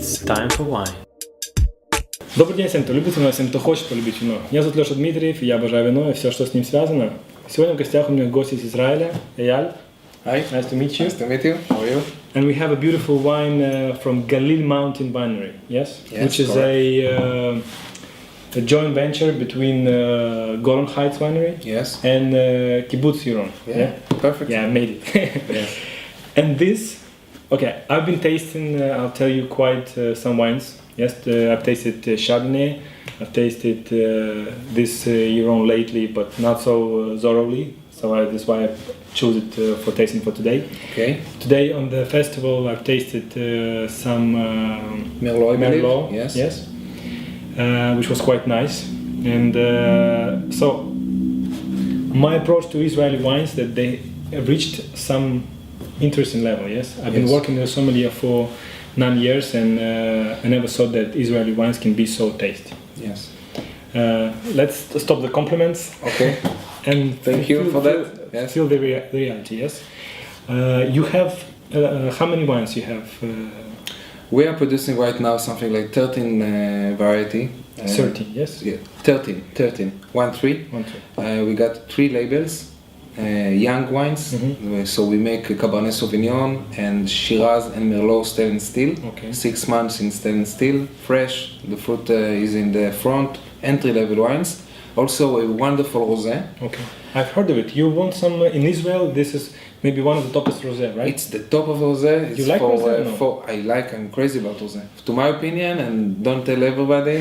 It's time for wine. Добрый день всем, кто любит вино, всем, кто хочет полюбить вино. Меня зовут Леша Дмитриев, и я обожаю вино и все, что с ним связано. Сегодня в гостях у меня гость из Израиля, Eyal. Hi. Nice to meet you. Nice to meet you. How are you? And we have a beautiful wine from Galil Mountain Winery, yes? Yes, Which is a joint venture between Golan Heights Winery Yes. and Kibbutz Yiron. Yeah. Perfect. Yeah, I made it. Yes. And this, okay, I've been tasting, I'll tell you quite some wines. Yes, I've tasted Chardonnay, I've tasted this Yiron lately, but not so thoroughly. So that's why I chose it for tasting for today. Okay. Today on the festival I've tasted some Merlot, I believe. Merlot, Yes. which was quite nice. And so my approach to Israeli wines that they have reached some interesting level. Yes, I've been Yes. working in sommelier for 9 years, and I never thought that Israeli wines can be so tasty. Yes. Let's stop the compliments. Okay. And Thank you for that. Yes. Feel the reality. Yes. You have how many wines you have? We are producing right now something like 13 variety. 30. Yes. Yeah. 13. 1, 3. 1, 2. We got 3 labels. Young wines. Mhm. So we make Cabernet Sauvignon and Shiraz and Merlot stainless steel. Okay. 6 months in stainless steel, fresh. The fruit is in the front. Entry-level wines. Also a wonderful rosé. Okay. I've heard of it. You want some in Israel? This is maybe one of the toppest rosé, right? It's the top of rosé. It's You like for, rosé or no? I'm crazy about rosé. To my opinion, and don't tell everybody,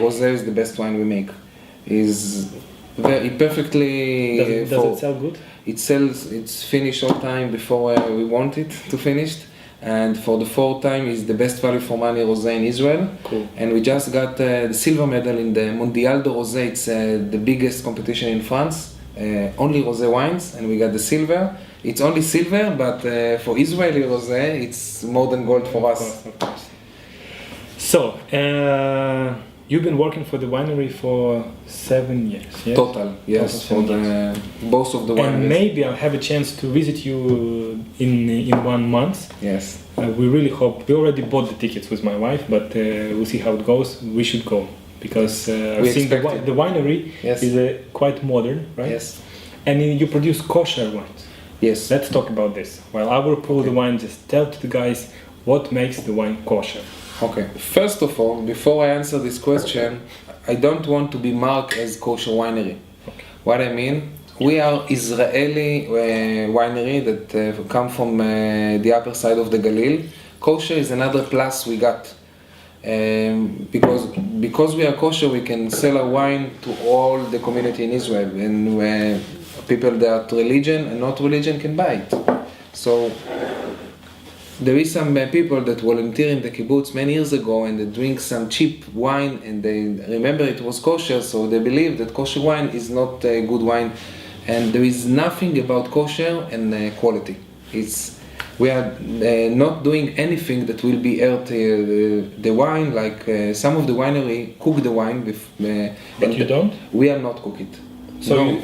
rosé is the best wine we make. Is very perfectly. Does it sell good? It sells. It's finished all time before we want it to finish. And for the 4th time is the best value for money rosé in Israel. Cool. And we just got the silver medal in the Mondial de Rosé. It's the biggest competition in France. Only rosé wines, and we got the silver. It's only silver, but for Israeli rosé, it's more than gold for us. Of course. So, you've been working for the winery for 7 years, yes? Total, yes, Total for 7 the both of the wineries. And maybe I'll have a chance to visit you in 1 month. Yes. We really hope. We already bought the tickets with my wife, but we'll see how it goes. We should go because I've seen the winery Yes. is quite modern, right? Yes. And you produce kosher wines. Yes. Let's talk about this. While I will pour the wine, just tell to the guys what makes the wine kosher. Okay. First of all, before I answer this question, I don't want to be marked as kosher winery. Okay. What I mean, we are Israeli winery that come from the upper side of the Galil. Kosher is another plus we got. Because we are kosher, we can sell our wine to all the community in Israel, and people that religion and not religion can buy it. So there is some people that volunteer in the kibbutz many years ago, and they drink some cheap wine, and they remember it was kosher, so they believe that kosher wine is not a good wine, and there is nothing about kosher and quality. We are not doing anything that will be hurt the wine, like some of the winery cook the wine. But you don't? We are not cook it. So, No.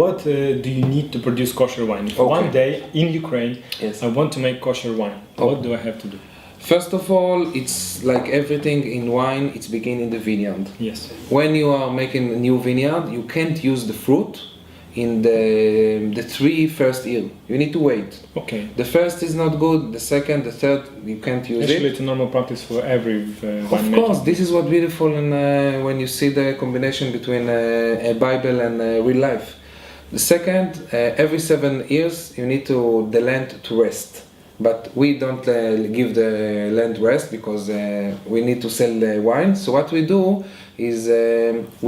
what do you need to produce kosher wine? If Okay. one day in Ukraine, Yes. I want to make kosher wine. What do I have to do? First of all, it's like everything in wine, it's begin in the vineyard. Yes. When you are making a new vineyard, you can't use the fruit in the 3 first year. You need to wait. Okay. The first is not good, the second, the third, you can't use Actually, it. it's a normal practice for every Of winemaker. course, this is what beautiful and when you see the combination between a Bible and real life. The second, every 7 years you need the land to rest. But we don't give the land rest because we need to sell the wine. So what we do is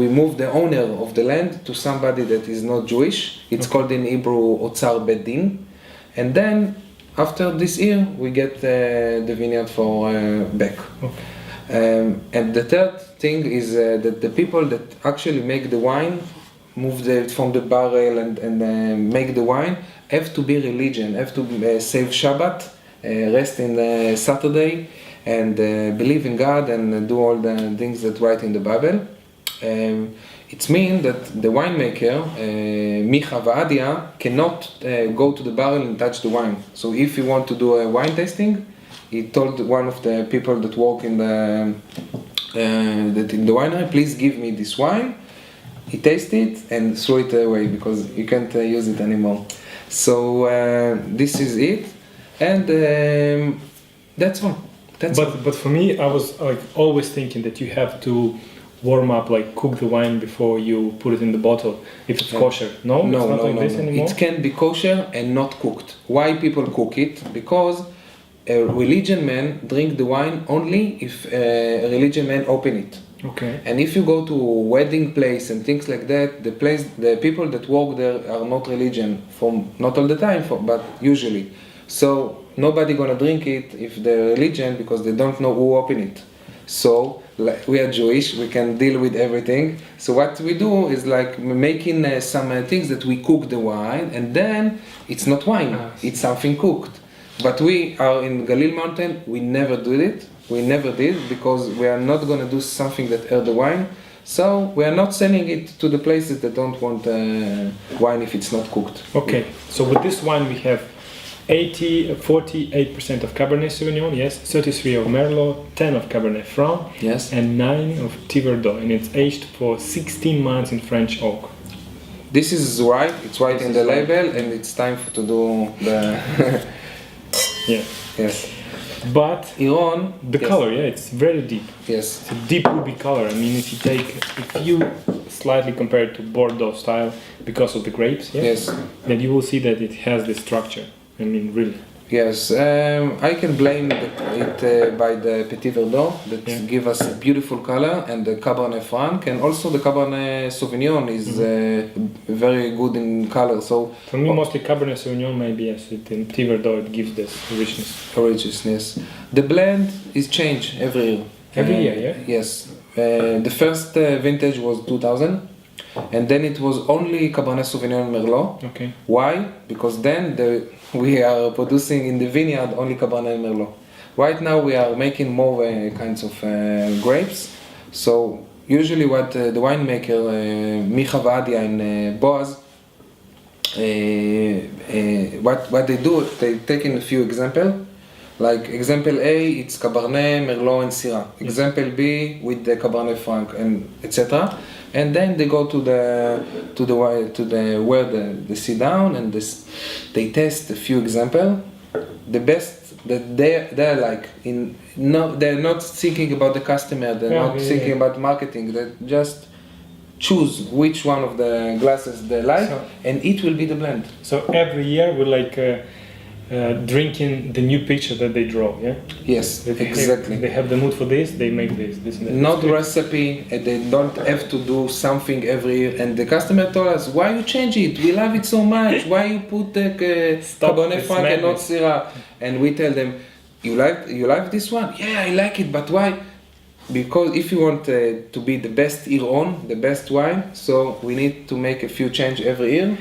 we move the owner of the land to somebody that is not Jewish. It's called in Hebrew Otzar Bedin. And then after this year we get the vineyard for back. Okay. And the third thing is that the people that actually make the wine, move from the barrel and make the wine, have to be religion, have to save Shabbat, rest in Saturday, and believe in God and do all the things that write in the Bible. It means that the winemaker, Micha Vaadia, cannot go to the barrel and touch the wine. So if you want to do a wine tasting, he told one of the people that work in the winery, please give me this wine. He tasted it and threw it away because you can't use it anymore. So this is it, and that's all. But for me, I was like always thinking that you have to warm up, like cook the wine before you put it in the bottle if it's kosher. No, it's not like this anymore. It can be kosher and not cooked. Why people cook it? Because a religion man drink the wine only if a religion man open it. Okay. And if you go to a wedding place and things like that, the people that work there are not religion, from not all the time, but usually. So nobody gonna drink it if they're religion because they don't know who open it. So like, we are Jewish, we can deal with everything. So what we do is like making some things that we cook the wine, and then it's not wine, it's something cooked. But we are in Galil mountain, we never do it. We never did because we are not going to do something that hurt the wine. So we are not selling it to the places that don't want wine if it's not cooked. Okay, so with this wine we have 48% of Cabernet Sauvignon, yes, 33 of Merlot, 10 of Cabernet Franc, yes, and 9 of Verdot, and it's aged for 16 months in French oak. This is right, it's right in the label, and it's time to do the... Yeah. Yes. But Yiron, the color, yeah, it's very deep. Yes. It's a deep ruby color. I mean, if you slightly compare it to Bordeaux style because of the grapes, yeah, yes, then you will see that it has this structure. I mean, really. Yes, I can blame it by the Petit Verdot that give us a beautiful color, and the Cabernet Franc, and also the Cabernet Sauvignon is very good in color. So for me, mostly Cabernet Sauvignon, maybe yes. In Petit Verdot, it gives this richness. The blend is changed every year. Every year, yeah. Yes, the first vintage was 2000. And then it was only Cabernet Sauvignon and Merlot. Okay. Why? Because then we are producing in the vineyard only Cabernet and Merlot. Right now we are making more kinds of grapes. So usually what the winemaker Micha Vadia and Boaz, what they do, they take in a few examples. Like example A, it's Cabernet, Merlot, and Syrah. Example B with the Cabernet Franc and etc. And then they go to the where they sit down and they test a few examples. The best that they're like they're not thinking about the customer. They're not thinking about marketing. They just choose which one of the glasses they like, and it will be the blend. So every year we're like drinking the new picture that they draw, yeah? Yes, exactly. They have the mood for this, they make this and that. Not recipe, they don't have to do something every year. And the customer told us, why you change it? We love it so much. Why you put the Cabernet Franc and not Syrah? And we tell them, you like this one? Yeah, I like it, but why? Because if you want to be the best Yiron, the best wine, so we need to make a few changes every year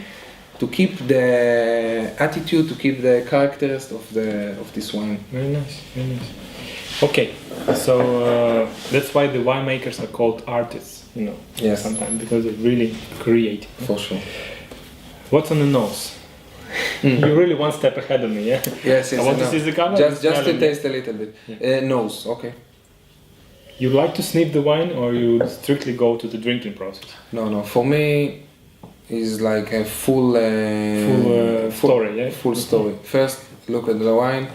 to keep the attitude, to keep the characters of this wine. Very nice, very nice. Okay, so that's why the winemakers are called artists, you know. Yes. Sometimes because they really create. For sure. What's on the nose? You're really one step ahead of me, yeah. Yes. I want to see the color. Just to taste a little bit. Yeah. Nose, okay. You like to sniff the wine, or you strictly go to the drinking process? No. For me, is like a full story, yeah? Full story. First, look at the wine.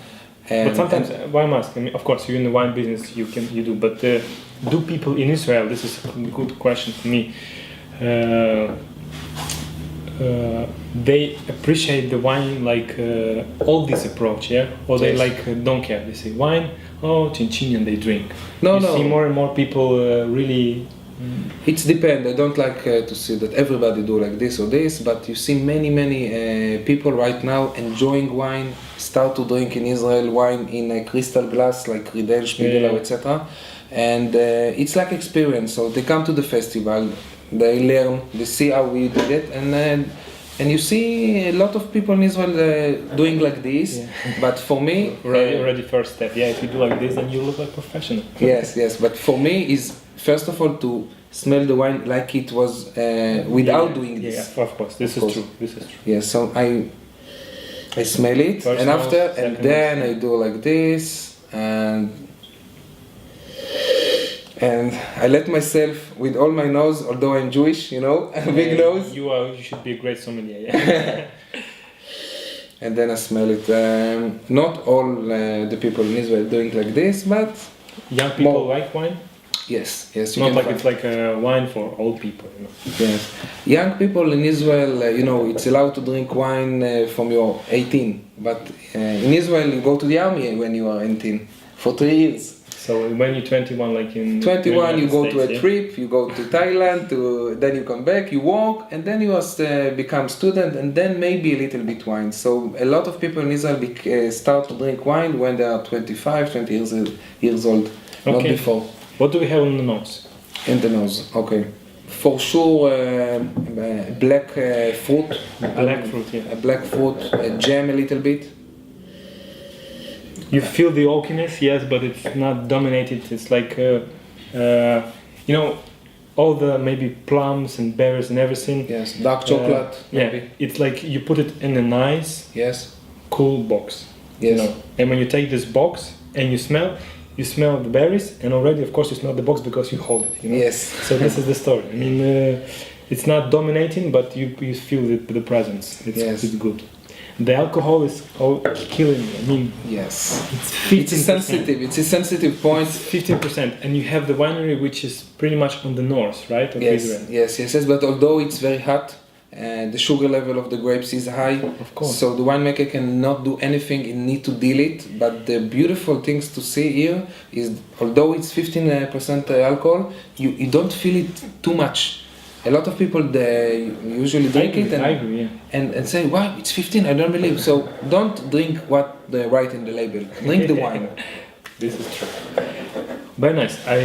But sometimes, why am I asking? I mean, of course, you're in the wine business, you do. But do people in Israel? This is a good question for me. They appreciate the wine like all this approach, yeah? Or they don't care. They say wine, chin and they drink. You see more and more people really. It depends. I don't like to see that everybody do like this or this, but you see many people right now enjoying wine, start to drink in Israel wine in a crystal glass like Riedel, Spiegelau, etc. And it's like experience. So they come to the festival, they learn, they see how we did it, and you see a lot of people in Israel doing like this. Yeah. But for me, already first step. Yeah, if you do like this, then you look like professional. Yes. But for me is first of all to smell the wine like it was without doing this. Yeah, of course. This is true. Yeah, so I smell it, and after, and then I do like this, and I let myself with all my nose, although I'm Jewish, you know, a big nose. You should be a great sommelier. Yeah. And then I smell it. Not all the people in Israel doing like this, but Young people more. like wine. Yes. You Not can like find- it's like a wine for old people. You know. Yes. Young people in Israel, you know, it's allowed to drink wine from your 18, but in Israel you go to the army when you are 18 for 3 years. So when you're 21, like in 21, you United go to a States, yeah? trip, you go to Thailand, then you come back, you walk, and then you become student, and then maybe a little bit wine. So a lot of people in Israel start to drink wine when they are 25, 20 years old, not Okay. before. What do we have on the nose? In the nose, okay. For sure, black fruit. Black fruit, yeah. A black fruit, a jam a little bit. You feel the oakiness, yes, but it's not dominated. It's like, you know, all the maybe plums and berries and everything. Yes, dark chocolate. Yeah, Maybe. it's like you put it in a nice, Yes. cool box. Yes. You know? And when you take this box and you smell the berries, and already, of course, you smell the box because you hold it. You know? Yes. So this is the story. I mean, it's not dominating, but you feel the presence. Yes. It's good. The alcohol is killing me. I mean, Yes. it's 15%. It's sensitive. It's a sensitive point. 15%, and you have the winery, which is pretty much on the north, right, of Yes, Israel. yes. But although it's very hot, the sugar level of the grapes is high. Of course. So the winemaker cannot do anything; he need to deal it. But the beautiful things to see here is, although it's 15% alcohol, you don't feel it too much. A lot of people they usually drink it I agree, yeah. and say, "Wow, it's 15! I don't believe." So don't drink what they write in the label. Drink the wine. This is true. Very nice. I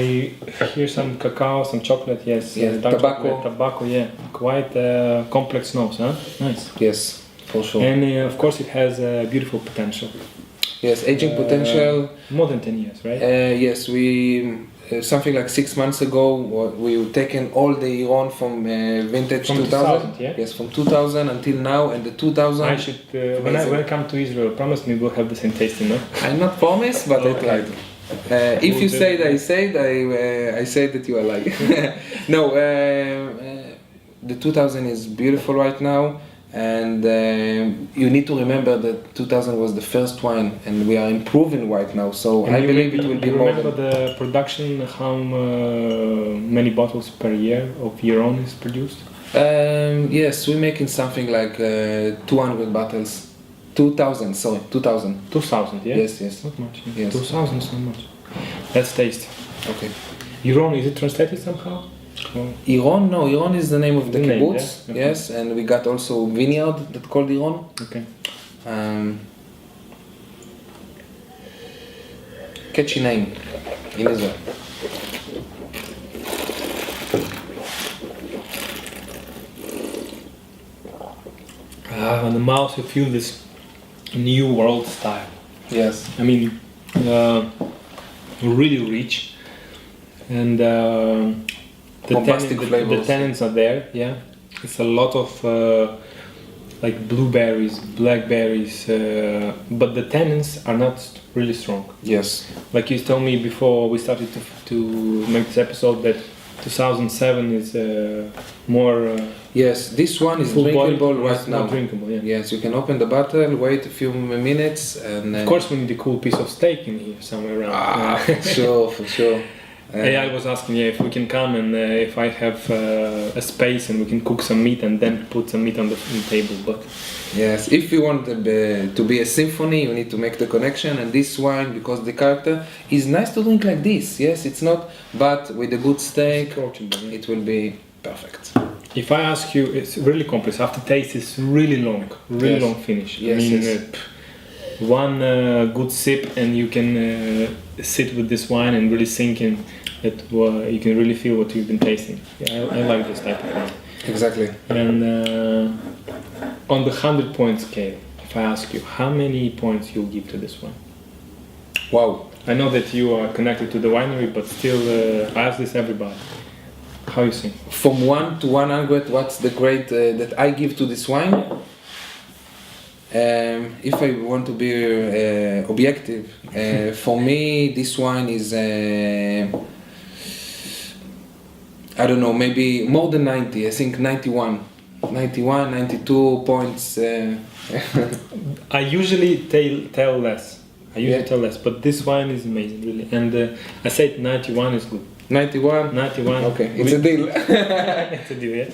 hear some cacao, some chocolate, yes. Yes, dark tobacco. chocolate, tobacco, yeah. Quite complex nose, huh? Nice. Yes, for sure. And of course, it has beautiful potential. Yes, aging potential. More than 10 years, right? Yes, we something like 6 months ago we taken all the Yiron from vintage From 2000. 2000, yeah? Yes, from 2000 until now, and the 2000. I should, when I come to Israel, promise me we'll have the same tasting, no? I'm not promised, but Okay. I tried. If you say that I say that you are lying. No, the 2000 is beautiful right now, and you need to remember that 2000 was the first wine, and we are improving right now. So And I you believe it will be more. remember the production, how many bottles per year of Yiron is produced? Yes, we're making something like 200 bottles. 2000, sorry, 2000. 2000, yeah? Yes. Not much. Yeah. Yes. 2000 is not much. Let's taste. Okay. Yiron, is it translated somehow? Or- Yiron, no, Yiron is the name of the The name, kibbutz. yeah? Okay. Yes, and we got also vineyard that called Yiron. Okay. Catchy name in Israel. On the mouth, you feel this new world style. Yes. I mean, really rich, and the Bombastic flavors. tannins are there. Yeah, it's a lot of like blueberries, blackberries, but the tannins are not really strong. Yes. Like you told me before we started to make this episode that 2007 is more Yes, this one is full body, drinkable right it's now. not drinkable. Yeah. Yes, you can open the bottle, wait a few minutes, and Of course, we need a cool piece of steak in here somewhere around. for sure. Eyal was asking if we can come and if I have a space and we can cook some meat and then put some meat on the table. But Yes, if you want to be a symphony, you need to make the connection. And this wine, because the character is nice to drink like this. Yes, it's not, but with a good steak, approachable, yeah. it will be perfect. If I ask you, it's really complex. Aftertaste is really long, really Yes. long finish. Yes, I mean, yes. one good sip and you can sit with this wine and really sink in. That you can really feel what you've been tasting. Yeah, I like this type of wine. Exactly. And on the 100-point scale, if I ask you, how many points you'll give to this wine? Wow. I know that you are connected to the winery, but still, I ask this everybody. How you think? From 1 to 100, what's the grade that I give to this wine? If I want to be objective, for me this wine is I don't know, maybe more than 90. I think 91, 92 points. I usually tell less. Tell less, but this wine is amazing, really. And I said 91 is good. 91. 91. Okay, it's a deal. It's a deal, yeah.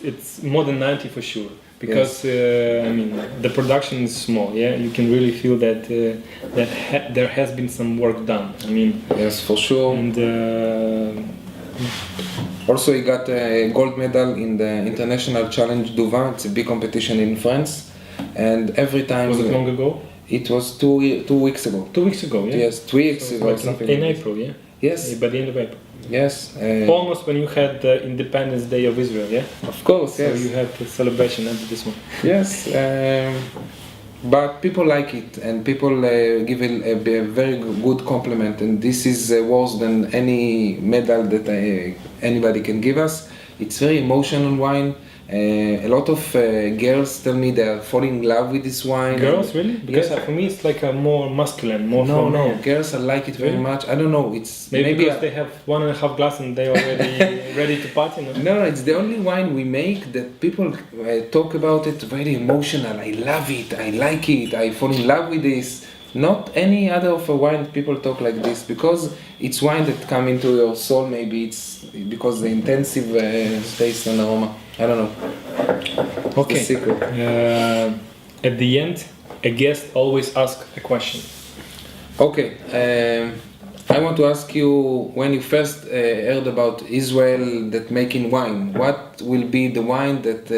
It's more than 90 for sure. Because I mean, the production is small. Yeah, you can really feel that there has been some work done. I mean, yes, for sure. And also, he got a gold medal in the International Challenge du Vin. It's a big competition in France, and every time. Was it long ago? It was 2 weeks ago. 2 weeks ago, yeah. Yes, 3 weeks so ago. like Something in like April, yeah. Yes. By the end of April. Yes. Almost when you had the Independence Day of Israel, yeah. Of course, yes. So you had the celebration after this one. Yes. But people like it, and people give it a very good compliment, and this is worse than any medal that anybody can give us. It's very emotional wine. A lot of girls tell me they're falling in love with this wine. Girls, really? Because for me it's like a more masculine, more No, girls like it very much. I don't know, it's maybe because they have 1.5 glass and they're already ready to party. No, it's the only wine we make that people talk about it very emotional. I love it, I like it, I fall in love with this. Not any other of a wine people talk like this, because it's wine that come into your soul. Maybe it's because the intensive taste and aroma. I don't know. Okay. It's the secret. At the end, a guest always asks a question. Okay. I want to ask you, when you first heard about Israel that making wine, what will be the wine that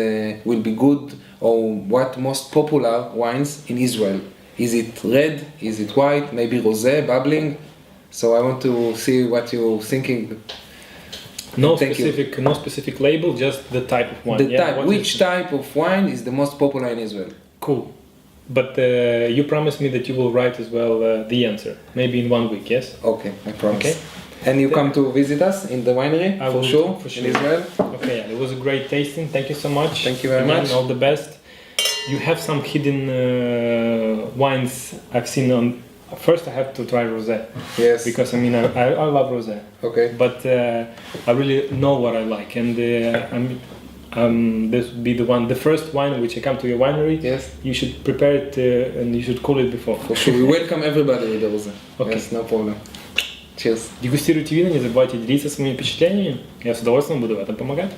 will be good, or what most popular wines in Israel? Is it red? Is it white? Maybe rosé, bubbling? So I want to see what you're thinking. No specific label, just the type of wine. Which type of wine is the most popular in Israel? Cool. But you promised me that you will write as well the answer. Maybe in 1 week, yes? Okay, I promise. Okay. And you come to visit us in the winery? For sure. In Israel? Okay, it was a great tasting. Thank you so much. Thank you very much. All the best. You have some hidden wines I've seen on. First, I have to try rosé. Yes. Because I love rosé. Okay. But I really know what I like, and this would be the first wine which I come to your winery. Yes. You should prepare it and you should cool it before. For sure. We welcome everybody with the rosé. Okay. Yes, no problem. Cheers. Дегустируйте вина, не забывайте делиться своими впечатлениями. Я с удовольствием буду в этом помогать.